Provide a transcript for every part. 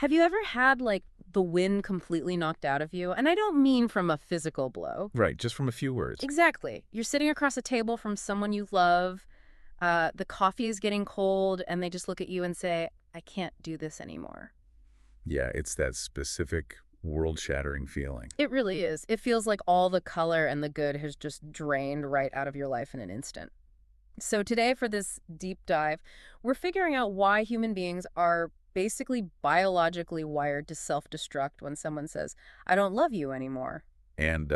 Have you ever had, like, the wind completely knocked out of you? And I don't mean from a physical blow. Right, just from a few words. Exactly. You're sitting across a table from someone you love, the coffee is getting cold, and they just look at you and say, I can't do this anymore. Yeah, it's that specific world-shattering feeling. It really is. It feels like all the color and the good has just drained right out of your life in an instant. So today, for this deep dive, we're figuring out why human beings are basically biologically wired to self-destruct when someone says, I don't love you anymore. And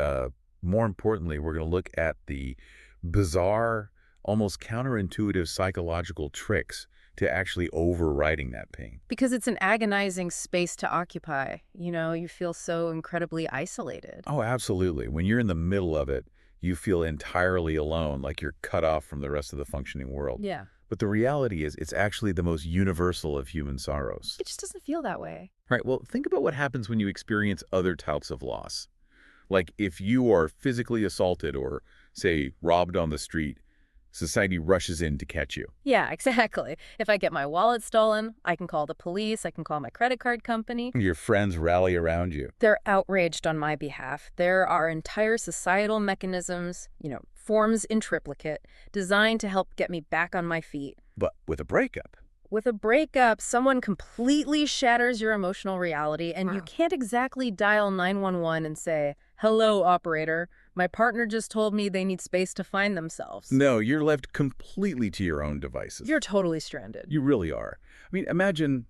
more importantly, we're going to look at the bizarre, almost counterintuitive psychological tricks to actually overriding that pain. Because it's an agonizing space to occupy. You know, you feel so incredibly isolated. Oh, absolutely. When you're in the middle of it, you feel entirely alone, like you're cut off from the rest of the functioning world. Yeah. But the reality is, it's actually the most universal of human sorrows. It just doesn't feel that way. Right, well, think about what happens when you experience other types of loss. Like if you are physically assaulted or, say, robbed on the street, society rushes in to catch you. Yeah, exactly. If I get my wallet stolen, I can call the police, I can call my credit card company. Your friends rally around you. They're outraged on my behalf. There are entire societal mechanisms, forms in triplicate, designed to help get me back on my feet. But with a breakup, With a breakup, someone completely shatters your emotional reality, and you can't exactly dial 911 and say, hello, operator. My partner just told me they need space to find themselves. no, you're left completely to your own devices. You're totally stranded. You really are. I mean, imagine,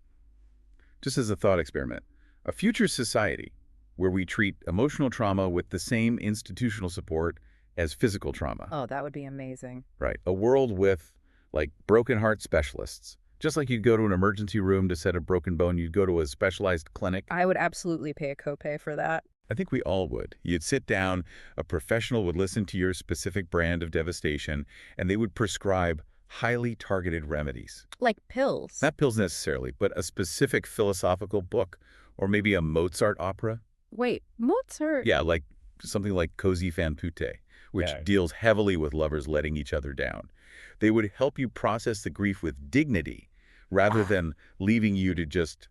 just as a thought experiment, a future society where we treat emotional trauma with the same institutional support as physical trauma. Oh, that would be amazing. Right. A world with, like, broken heart specialists. Just like you'd go to an emergency room to set a broken bone, you'd go to a specialized clinic. I would absolutely pay a copay for that. I think we all would. You'd sit down, a professional would listen to your specific brand of devastation, and they would prescribe highly targeted remedies. Like pills. Not pills necessarily, but a specific philosophical book, or maybe a Mozart opera. Wait, Mozart? Yeah, like something like Così fan tutte, which Yeah. deals heavily with lovers letting each other down. They would help you process the grief with dignity rather than leaving you to just,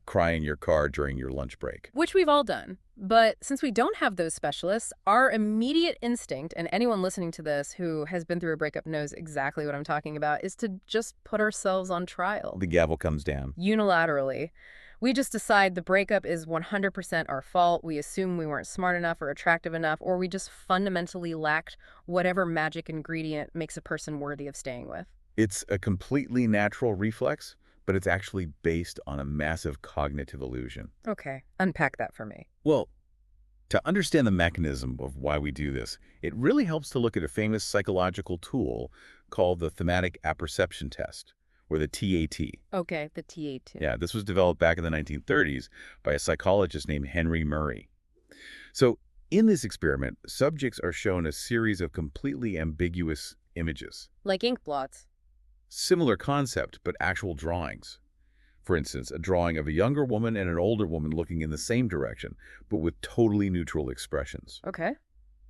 cry in your car during your lunch break. Which we've all done. But since we don't have those specialists, our immediate instinct, and anyone listening to this who has been through a breakup knows exactly what I'm talking about, is to just put ourselves on trial. The gavel comes down. Unilaterally. We just decide the breakup is 100% our fault. We assume we weren't smart enough or attractive enough, or we just fundamentally lacked whatever magic ingredient makes a person worthy of staying with. It's a completely natural reflex, but it's actually based on a massive cognitive illusion. Okay, unpack that for me. Well, to understand the mechanism of why we do this, it really helps to look at a famous psychological tool called the thematic apperception test, or the TAT. Okay, the TA2. Yeah, this was developed back in the 1930s by a psychologist named Henry Murray. So in this experiment, subjects are shown a series of completely ambiguous images. Like ink blots. Similar concept, but actual drawings. For instance, a drawing of a younger woman and an older woman looking in the same direction, but with totally neutral expressions. Okay.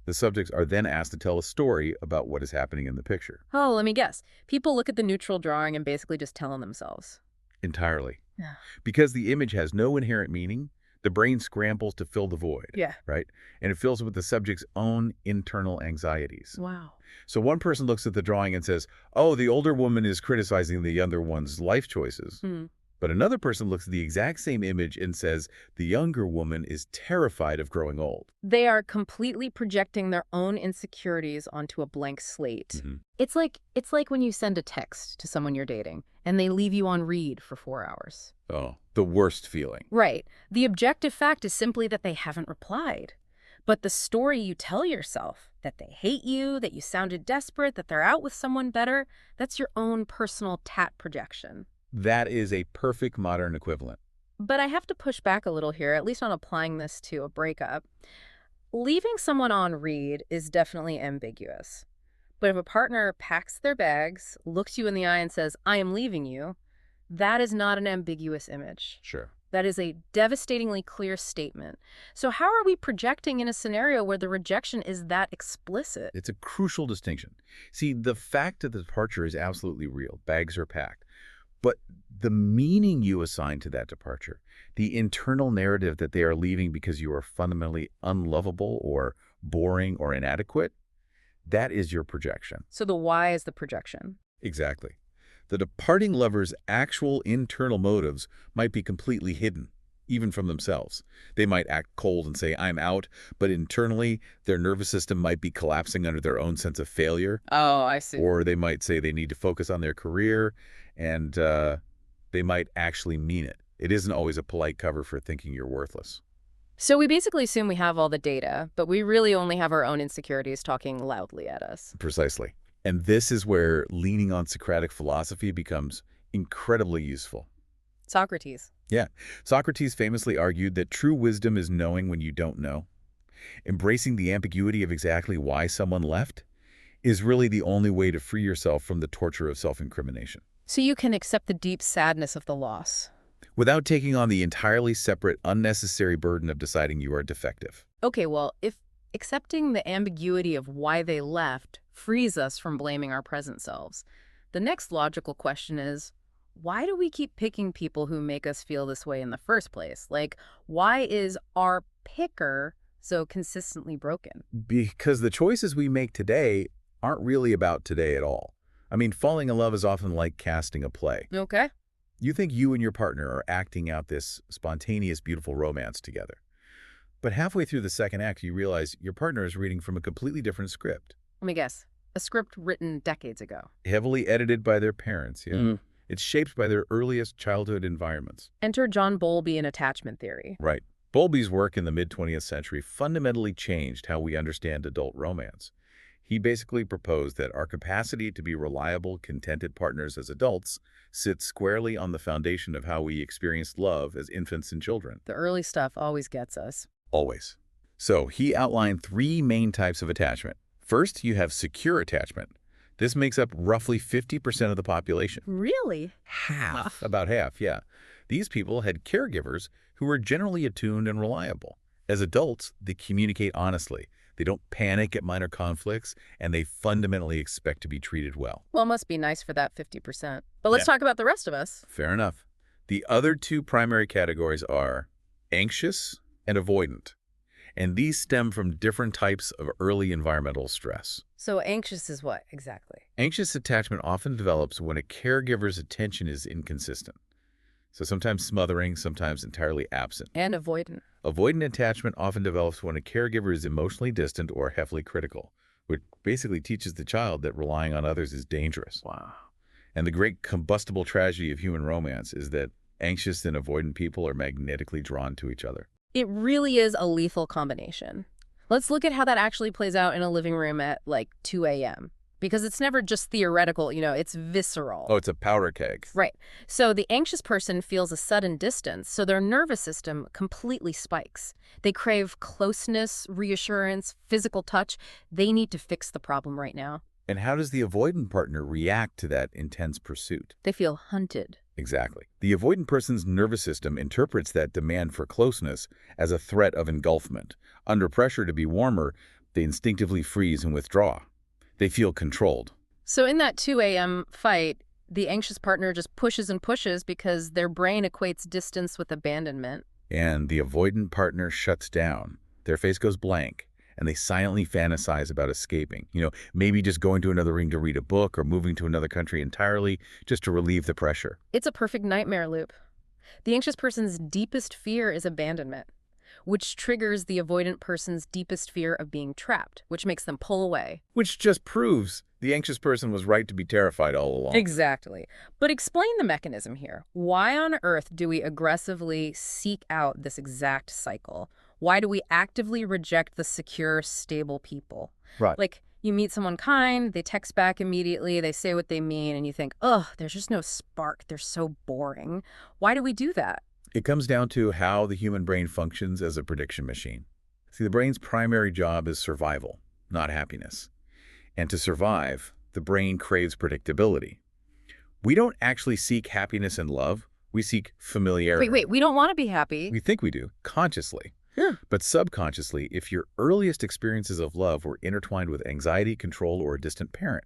The subjects are then asked to tell a story about what is happening in the picture. Oh, let me guess. People look at the neutral drawing and basically just tell on themselves. Entirely. Yeah. Because the image has no inherent meaning, the brain scrambles to fill the void. Yeah. Right? And it fills it with the subject's own internal anxieties. Wow. So one person looks at the drawing and says, oh, the older woman is criticizing the younger one's life choices. But another person looks at the exact same image and says, the younger woman is terrified of growing old. They are completely projecting their own insecurities onto a blank slate. It's like when you send a text to someone you're dating and they leave you on read for 4 hours. Oh, the worst feeling. Right. The objective fact is simply that they haven't replied. But the story you tell yourself, that they hate you, that you sounded desperate, that they're out with someone better, that's your own personal TAT projection. That is a perfect modern equivalent. But I have to push back a little here, at least on applying this to a breakup. Leaving someone on read is definitely ambiguous. But if a partner packs their bags, looks you in the eye and says, I am leaving you, that is not an ambiguous image. Sure. That is a devastatingly clear statement. So how are we projecting in a scenario where the rejection is that explicit? It's a crucial distinction. See, the fact of the departure is absolutely real. Bags are packed. But the meaning you assign to that departure, the internal narrative that they are leaving because you are fundamentally unlovable or boring or inadequate, that is your projection. So the why is the projection. Exactly. The departing lover's actual internal motives might be completely hidden, even from themselves. They might act cold and say, "I'm out," but internally, their nervous system might be collapsing under their own sense of failure. Oh, I see. Or they might say they need to focus on their career, and they might actually mean it. It isn't always a polite cover for thinking you're worthless. So we basically assume we have all the data, but we really only have our own insecurities talking loudly at us. Precisely. And this is where leaning on Socratic philosophy becomes incredibly useful. Socrates. Yeah. Socrates famously argued that true wisdom is knowing when you don't know. Embracing the ambiguity of exactly why someone left is really the only way to free yourself from the torture of self-incrimination. So you can accept the deep sadness of the loss. Without taking on the entirely separate, unnecessary burden of deciding you are defective. Okay, well, if accepting the ambiguity of why they left frees us from blaming our present selves, the next logical question is, why do we keep picking people who make us feel this way in the first place? Like, why is our picker so consistently broken? Because the choices we make today aren't really about today at all. I mean, falling in love is often like casting a play. Okay. You think you and your partner are acting out this spontaneous, beautiful romance together. But halfway through the second act, you realize your partner is reading from a completely different script. Let me guess. A script written decades ago. Heavily edited by their parents, yeah. Mm. It's shaped by their earliest childhood environments. Enter John Bowlby in attachment theory. Right. Bowlby's work in the mid-20th century fundamentally changed how we understand adult romance. He basically proposed that our capacity to be reliable, contented partners as adults sits squarely on the foundation of how we experienced love as infants and children. The early stuff always gets us. Always. So he outlined 3 main types of attachment. First, you have secure attachment. This makes up roughly 50% of the population. Really? Half. About half, yeah. These people had caregivers who were generally attuned and reliable. As adults, they communicate honestly. They don't panic at minor conflicts, and they fundamentally expect to be treated well. Well, it must be nice for that 50%. But let's talk about the rest of us. Fair enough. The other 2 primary categories are anxious and avoidant. And these stem from different types of early environmental stress. So anxious is what, exactly? Anxious attachment often develops when a caregiver's attention is inconsistent. So sometimes smothering, sometimes entirely absent. And avoidant. Avoidant attachment often develops when a caregiver is emotionally distant or heavily critical, which basically teaches the child that relying on others is dangerous. Wow. And the great combustible tragedy of human romance is that anxious and avoidant people are magnetically drawn to each other. It really is a lethal combination. Let's look at how that actually plays out in a living room at like 2 a.m. Because it's never just theoretical, it's visceral. Oh, it's a powder keg. Right. So the anxious person feels a sudden distance, so their nervous system completely spikes. They crave closeness, reassurance, physical touch. They need to fix the problem right now. And how does the avoidant partner react to that intense pursuit? They feel hunted. Exactly. The avoidant person's nervous system interprets that demand for closeness as a threat of engulfment. Under pressure to be warmer, they instinctively freeze and withdraw. They feel controlled. So in that 2 a.m. fight, the anxious partner just pushes and pushes because their brain equates distance with abandonment. And the avoidant partner shuts down. Their face goes blank, and they silently fantasize about escaping. Maybe just going to another ring to read a book or moving to another country entirely just to relieve the pressure. It's a perfect nightmare loop. The anxious person's deepest fear is abandonment, which triggers the avoidant person's deepest fear of being trapped, which makes them pull away. Which just proves the anxious person was right to be terrified all along. Exactly. But explain the mechanism here. Why on earth do we aggressively seek out this exact cycle? Why do we actively reject the secure, stable people? Right. Like, you meet someone kind, they text back immediately, they say what they mean, and you think, ugh, there's just no spark. They're so boring. Why do we do that? It comes down to how the human brain functions as a prediction machine. See, the brain's primary job is survival, not happiness. And to survive, the brain craves predictability. We don't actually seek happiness and love. We seek familiarity. Wait, we don't want to be happy. We think we do, consciously. Yeah. But subconsciously, if your earliest experiences of love were intertwined with anxiety, control, or a distant parent,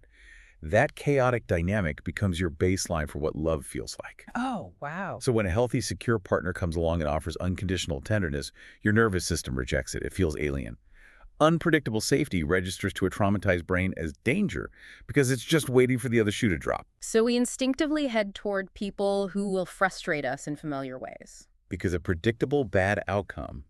That chaotic dynamic becomes your baseline for what love feels like. Oh, wow. So when a healthy, secure partner comes along and offers unconditional tenderness, your nervous system rejects it. It feels alien. Unpredictable safety registers to a traumatized brain as danger because it's just waiting for the other shoe to drop. So we instinctively head toward people who will frustrate us in familiar ways. Because a predictable bad outcome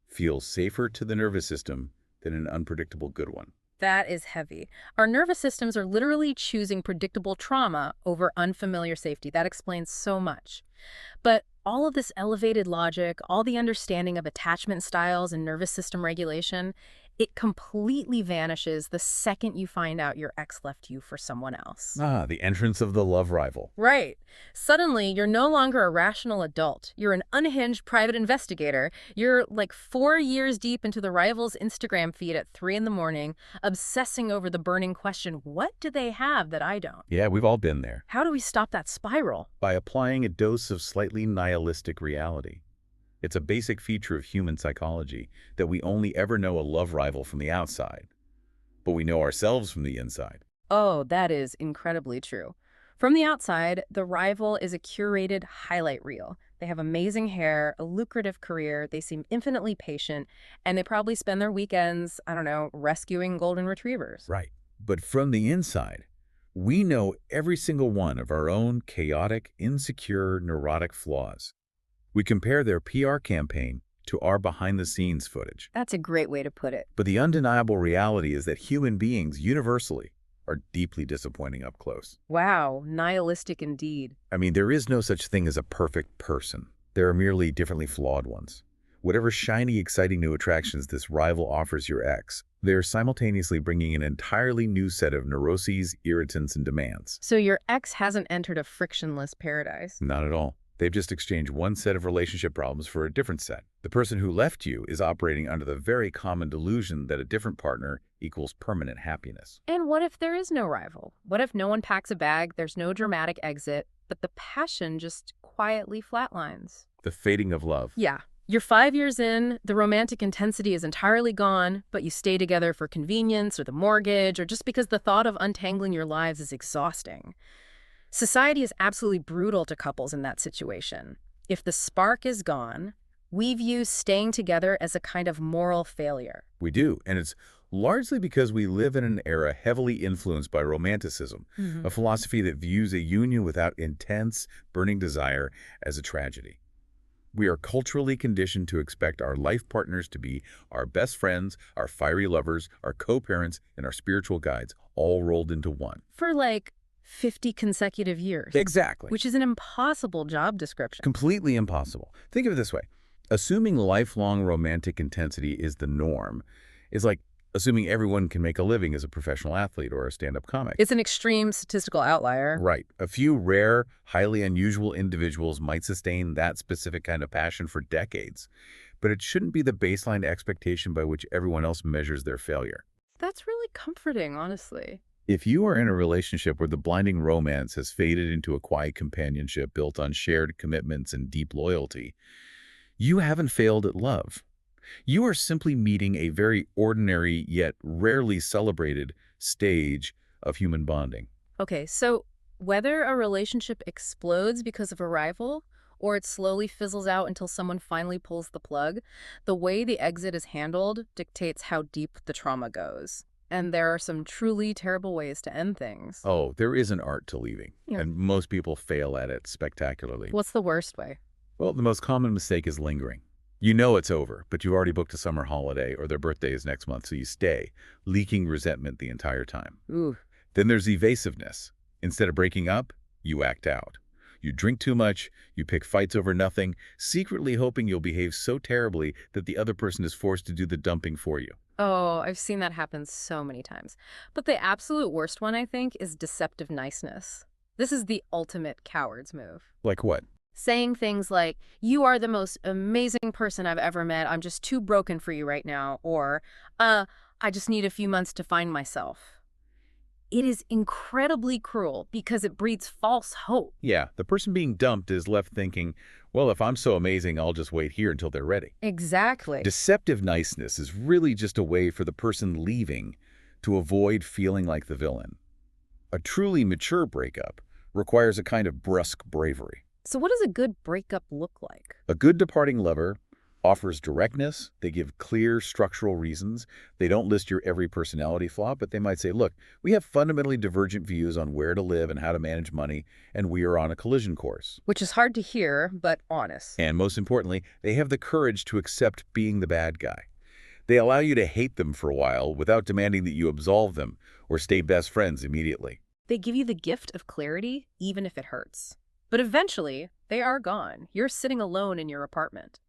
feels safer to the nervous system than an unpredictable good one. That is heavy. Our nervous systems are literally choosing predictable trauma over unfamiliar safety. That explains so much. But all of this elevated logic, all the understanding of attachment styles and nervous system regulation, it completely vanishes the second you find out your ex left you for someone else. Ah, the entrance of the love rival. Right. Suddenly, you're no longer a rational adult. You're an unhinged private investigator. You're like 4 years deep into the rival's Instagram feed at 3 in the morning, obsessing over the burning question, what do they have that I don't? Yeah, we've all been there. How do we stop that spiral? By applying a dose of slightly nihilistic reality. It's a basic feature of human psychology that we only ever know a love rival from the outside, but we know ourselves from the inside. Oh, that is incredibly true. From the outside, the rival is a curated highlight reel. They have amazing hair, a lucrative career, they seem infinitely patient, and they probably spend their weekends, I don't know, rescuing golden retrievers. Right. But from the inside, we know every single one of our own chaotic, insecure, neurotic flaws. We compare their PR campaign to our behind-the-scenes footage. That's a great way to put it. But the undeniable reality is that human beings universally are deeply disappointing up close. Wow, nihilistic indeed. I mean, there is no such thing as a perfect person. There are merely differently flawed ones. Whatever shiny, exciting new attractions this rival offers your ex, they are simultaneously bringing an entirely new set of neuroses, irritants, and demands. So your ex hasn't entered a frictionless paradise. Not at all. They've just exchanged one set of relationship problems for a different set. The person who left you is operating under the very common delusion that a different partner equals permanent happiness. And what if there is no rival? What if no one packs a bag, there's no dramatic exit, but the passion just quietly flatlines? The fading of love. Yeah. You're 5 years in, the romantic intensity is entirely gone, but you stay together for convenience or the mortgage or just because the thought of untangling your lives is exhausting. Society is absolutely brutal to couples in that situation. If the spark is gone, we view staying together as a kind of moral failure. We do, and it's largely because we live in an era heavily influenced by romanticism, a philosophy that views a union without intense, burning desire as a tragedy. We are culturally conditioned to expect our life partners to be our best friends, our fiery lovers, our co-parents, and our spiritual guides, all rolled into one. For like 50 consecutive years. Exactly. Which is an impossible job description. Completely impossible. Think of it this way. Assuming lifelong romantic intensity is the norm is like assuming everyone can make a living as a professional athlete or a stand-up comic. It's an extreme statistical outlier. Right. A few rare, highly unusual individuals might sustain that specific kind of passion for decades, but it shouldn't be the baseline expectation by which everyone else measures their failure. That's really comforting, honestly. If you are in a relationship where the blinding romance has faded into a quiet companionship built on shared commitments and deep loyalty, you haven't failed at love. You are simply meeting a very ordinary yet rarely celebrated stage of human bonding. Okay, so whether a relationship explodes because of a rival or it slowly fizzles out until someone finally pulls the plug, the way the exit is handled dictates how deep the trauma goes. And there are some truly terrible ways to end things. Oh, there is an art to leaving, Yeah. and most people fail at it spectacularly. What's the worst way? Well, the most common mistake is lingering. You know it's over, but you've already booked a summer holiday or their birthday is next month, so you stay, leaking resentment the entire time. Ooh. Then there's evasiveness. Instead of breaking up, you act out. You drink too much, you pick fights over nothing, secretly hoping you'll behave so terribly that the other person is forced to do the dumping for you. Oh, I've seen that happen so many times. But the absolute worst one, I think, is deceptive niceness. This is the ultimate coward's move. Like what? Saying things like, you are the most amazing person I've ever met, I'm just too broken for you right now, or, I just need a few months to find myself. It is incredibly cruel because it breeds false hope. Yeah, the person being dumped is left thinking, well, if I'm so amazing, I'll just wait here until they're ready. Exactly. Deceptive niceness is really just a way for the person leaving to avoid feeling like the villain. A truly mature breakup requires a kind of brusque bravery. So what does a good breakup look like? A good departing lover offers directness. They give clear structural reasons. They don't list your every personality flaw, but they might say, look, we have fundamentally divergent views on where to live and how to manage money, and we are on a collision course. Which is hard to hear, but honest. And most importantly, they have the courage to accept being the bad guy. They allow you to hate them for a while without demanding that you absolve them or stay best friends immediately. They give you the gift of clarity, even if it hurts. But eventually, they are gone. You're sitting alone in your apartment.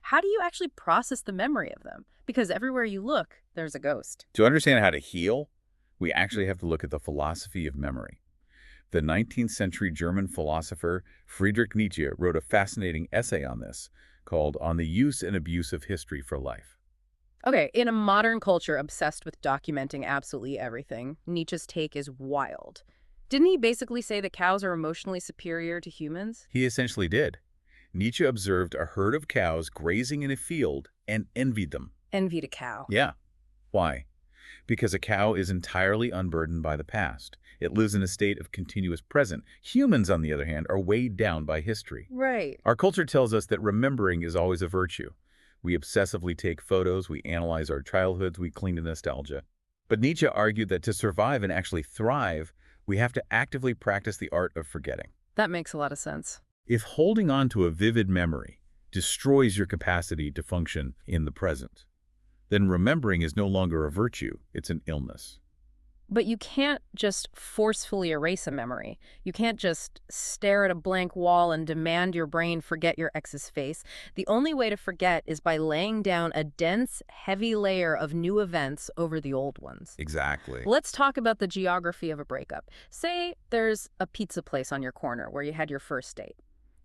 How do you actually process the memory of them? Because everywhere you look, there's a ghost. To understand how to heal, we actually have to look at the philosophy of memory. The 19th century German philosopher Friedrich Nietzsche wrote a fascinating essay on this called On the Use and Abuse of History for Life. Okay, in a modern culture obsessed with documenting absolutely everything, Nietzsche's take is wild. Didn't he basically say that cows are emotionally superior to humans? He essentially did. Nietzsche observed a herd of cows grazing in a field and envied them. Envied a cow. Yeah. Why? Because a cow is entirely unburdened by the past. It lives in a state of continuous present. Humans, on the other hand, are weighed down by history. Right. Our culture tells us that remembering is always a virtue. We obsessively take photos, we analyze our childhoods, we cling to nostalgia. But Nietzsche argued that to survive and actually thrive, we have to actively practice the art of forgetting. That makes a lot of sense. If holding on to a vivid memory destroys your capacity to function in the present, then remembering is no longer a virtue, it's an illness. But you can't just forcefully erase a memory. You can't just stare at a blank wall and demand your brain forget your ex's face. The only way to forget is by laying down a dense, heavy layer of new events over the old ones. Exactly. Let's talk about the geography of a breakup. Say there's a pizza place on your corner where you had your first date.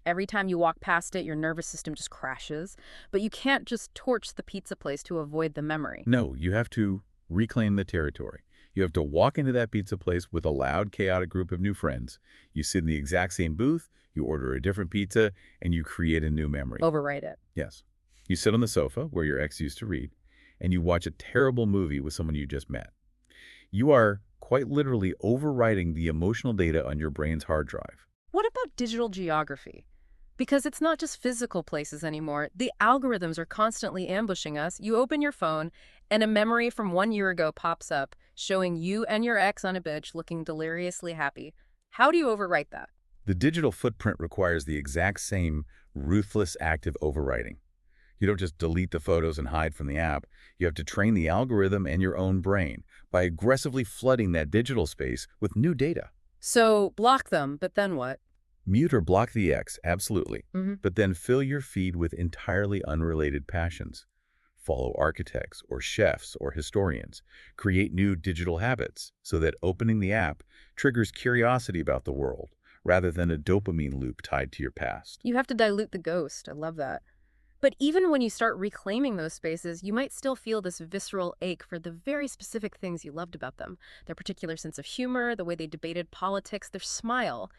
Every time you walk past it, your nervous system just crashes. But you can't just torch the pizza place to avoid the memory. No, you have to reclaim the territory. You have to walk into that pizza place with a loud, chaotic group of new friends. You sit in the exact same booth, you order a different pizza, and you create a new memory. Overwrite it. Yes. You sit on the sofa where your ex used to read, and you watch a terrible movie with someone you just met. You are quite literally overwriting the emotional data on your brain's hard drive. What about digital geography? Because it's not just physical places anymore. The algorithms are constantly ambushing us. You open your phone, and a memory from 1 year ago pops up, showing you and your ex on a bench looking deliriously happy. How do you overwrite that? The digital footprint requires the exact same ruthless act of overwriting. You don't just delete the photos and hide from the app. You have to train the algorithm and your own brain by aggressively flooding that digital space with new data. So block them, but then what? Mute or block the ex, absolutely. Mm-hmm. But then fill your feed with entirely unrelated passions. Follow architects or chefs or historians. Create new digital habits so that opening the app triggers curiosity about the world rather than a dopamine loop tied to your past. You have to dilute the ghost. I love that. But even when you start reclaiming those spaces, you might still feel this visceral ache for the very specific things you loved about them. Their particular sense of humor, the way they debated politics, their smile.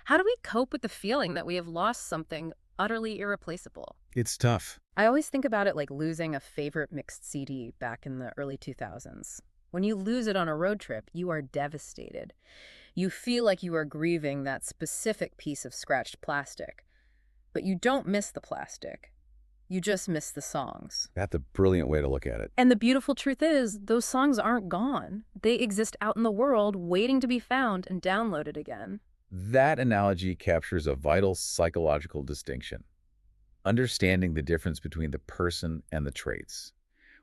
How do we cope with the feeling that we have lost something utterly irreplaceable? It's tough. I always think about it like losing a favorite mixed CD back in the early 2000s. When you lose it on a road trip, you are devastated. You feel like you are grieving that specific piece of scratched plastic. But you don't miss the plastic. You just miss the songs. That's a brilliant way to look at it. And the beautiful truth is, those songs aren't gone. They exist out in the world, waiting to be found and downloaded again. That analogy captures a vital psychological distinction. Understanding the difference between the person and the traits.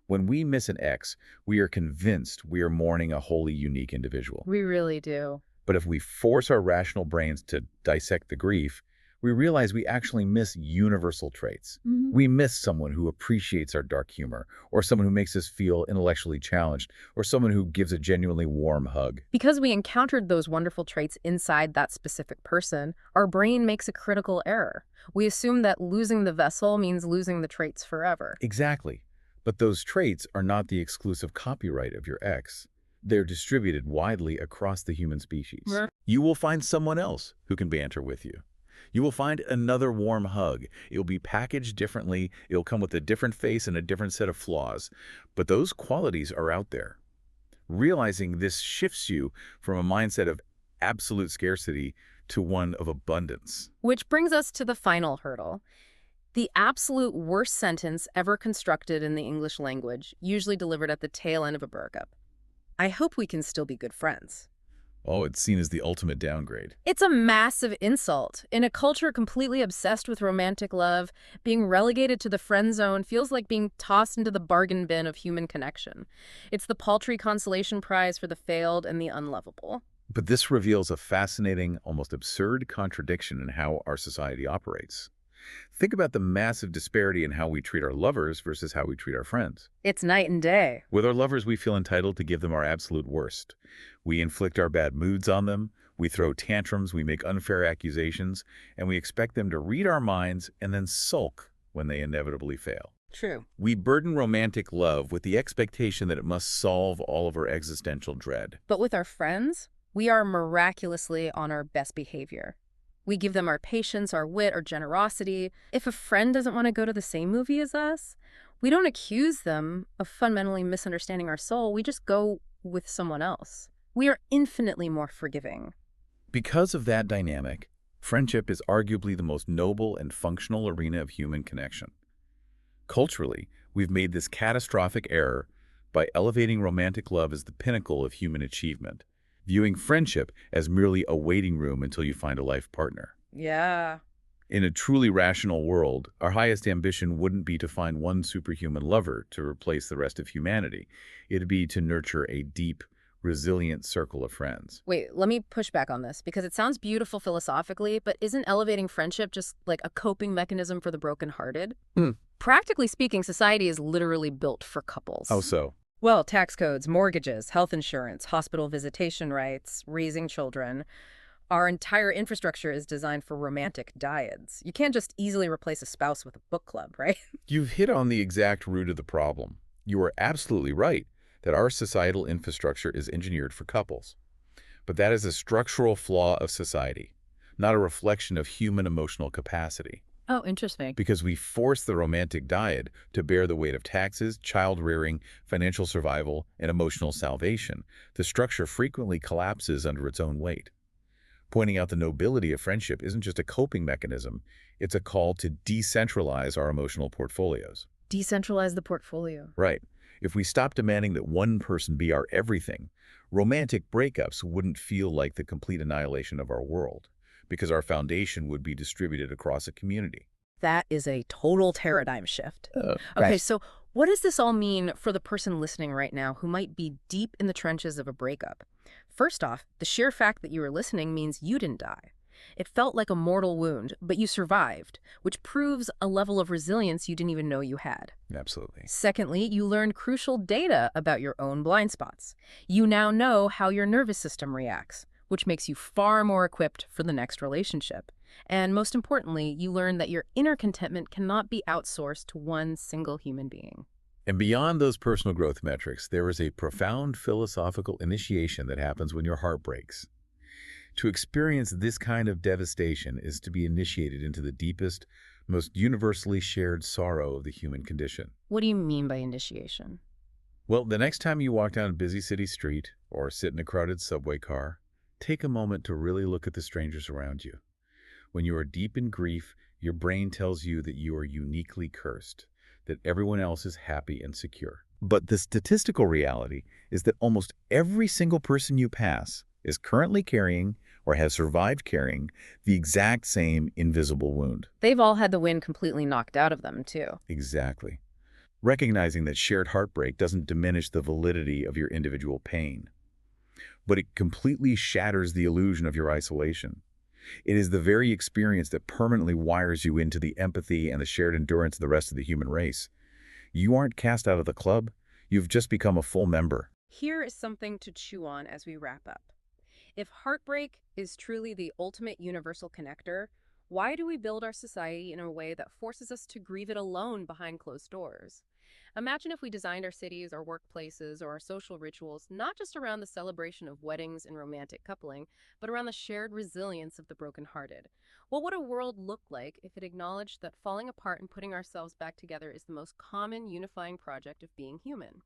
When we miss an ex, we are convinced we are mourning a wholly unique individual. We really do. But if we force our rational brains to dissect the grief, we realize we actually miss universal traits. Mm-hmm. We miss someone who appreciates our dark humor, or someone who makes us feel intellectually challenged, or someone who gives a genuinely warm hug. Because we encountered those wonderful traits inside that specific person, our brain makes a critical error. We assume that losing the vessel means losing the traits forever. Exactly. But those traits are not the exclusive copyright of your ex. They're distributed widely across the human species. You will find someone else who can banter with you. You will find another warm hug. It will be packaged differently. It will come with a different face and a different set of flaws. But those qualities are out there. Realizing this shifts you from a mindset of absolute scarcity to one of abundance. Which brings us to the final hurdle. The absolute worst sentence ever constructed in the English language, usually delivered at the tail end of a breakup. I hope we can still be good friends. Oh, it's seen as the ultimate downgrade. It's a massive insult. In a culture completely obsessed with romantic love, being relegated to the friend zone feels like being tossed into the bargain bin of human connection. It's the paltry consolation prize for the failed and the unlovable. But this reveals a fascinating, almost absurd contradiction in how our society operates. Think about the massive disparity in how we treat our lovers versus how we treat our friends. It's night and day. With our lovers, we feel entitled to give them our absolute worst. We inflict our bad moods on them, we throw tantrums, we make unfair accusations, and we expect them to read our minds and then sulk when they inevitably fail. True. We burden romantic love with the expectation that it must solve all of our existential dread. But with our friends, we are miraculously on our best behavior. We give them our patience, our wit, our generosity. If a friend doesn't want to go to the same movie as us, we don't accuse them of fundamentally misunderstanding our soul. We just go with someone else. We are infinitely more forgiving. Because of that dynamic, friendship is arguably the most noble and functional arena of human connection. Culturally, we've made this catastrophic error by elevating romantic love as the pinnacle of human achievement, viewing friendship as merely a waiting room until you find a life partner. Yeah. In a truly rational world, our highest ambition wouldn't be to find one superhuman lover to replace the rest of humanity. It'd be to nurture a deep, resilient circle of friends. Wait, let me push back on this because it sounds beautiful philosophically, but isn't elevating friendship just like a coping mechanism for the brokenhearted? Hmm. Practically speaking, society is literally built for couples. How so? Well, tax codes, mortgages, health insurance, hospital visitation rights, raising children. Our entire infrastructure is designed for romantic dyads. You can't just easily replace a spouse with a book club, right? You've hit on the exact root of the problem. You are absolutely right that our societal infrastructure is engineered for couples. But that is a structural flaw of society, not a reflection of human emotional capacity. Oh, interesting. Because we force the romantic dyad to bear the weight of taxes, child rearing, financial survival, and emotional salvation, the structure frequently collapses under its own weight. Pointing out the nobility of friendship isn't just a coping mechanism, it's a call to decentralize our emotional portfolios. Decentralize the portfolio. Right. If we stop demanding that one person be our everything, romantic breakups wouldn't feel like the complete annihilation of our world, because our foundation would be distributed across a community. That is a total paradigm shift. Okay, Right. so what does this all mean for the person listening right now who might be deep in the trenches of a breakup? First off, the sheer fact that you were listening means you didn't die. It felt like a mortal wound, but you survived, which proves a level of resilience you didn't even know you had. Absolutely. Secondly, you learned crucial data about your own blind spots. You now know how your nervous system reacts, which makes you far more equipped for the next relationship. And most importantly, you learn that your inner contentment cannot be outsourced to one single human being. And beyond those personal growth metrics, there is a profound philosophical initiation that happens when your heart breaks. To experience this kind of devastation is to be initiated into the deepest, most universally shared sorrow of the human condition. What do you mean by initiation? Well, the next time you walk down a busy city street or sit in a crowded subway car, take a moment to really look at the strangers around you. When you are deep in grief, your brain tells you that you are uniquely cursed, that everyone else is happy and secure. But the statistical reality is that almost every single person you pass is currently carrying or has survived carrying the exact same invisible wound. They've all had the wind completely knocked out of them, too. Exactly. Recognizing that shared heartbreak doesn't diminish the validity of your individual pain, but it completely shatters the illusion of your isolation. It is the very experience that permanently wires you into the empathy and the shared endurance of the rest of the human race. You aren't cast out of the club. You've just become a full member. Here is something to chew on as we wrap up. If heartbreak is truly the ultimate universal connector, why do we build our society in a way that forces us to grieve it alone behind closed doors? Imagine if we designed our cities, our workplaces, or our social rituals not just around the celebration of weddings and romantic coupling, but around the shared resilience of the brokenhearted. What would a world look like if it acknowledged that falling apart and putting ourselves back together is the most common unifying project of being human?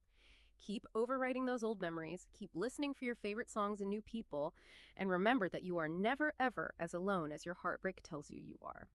Keep overwriting those old memories, keep listening for your favorite songs and new people, and remember that you are never, ever as alone as your heartbreak tells you you are.